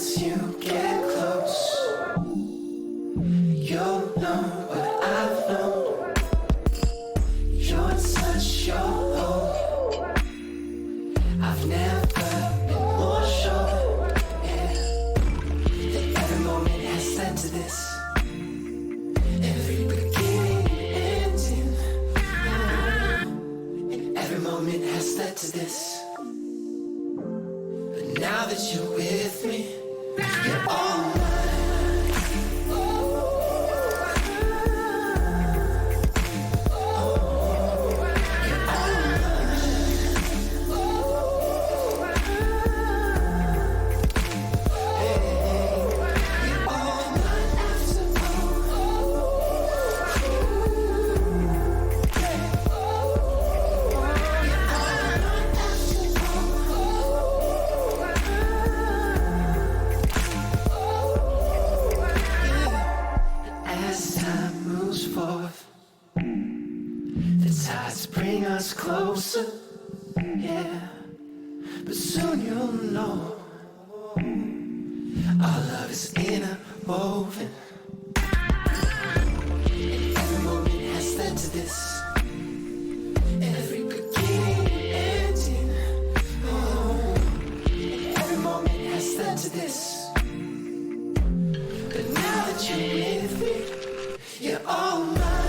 As you get close, you'll know what I've known. Your touch, your hold, I've never been more sure, yeah, that every moment has led to this. Every beginning, ending, and every moment has led to this. But now that you're with me, you're all mine. Bring us closer, yeah, but soon you'll know our love is interwoven, and every moment has led to this. Every beginning, ending, oh, and every moment has led to this. But now that you're with me, you're all mine.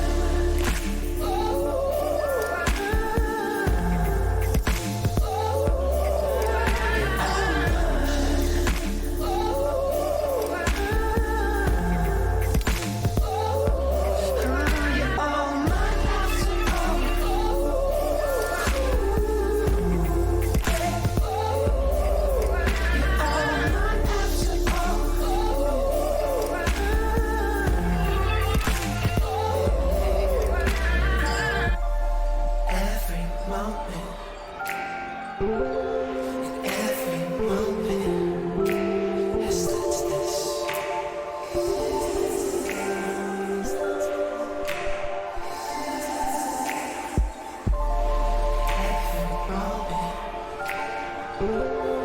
Thank you.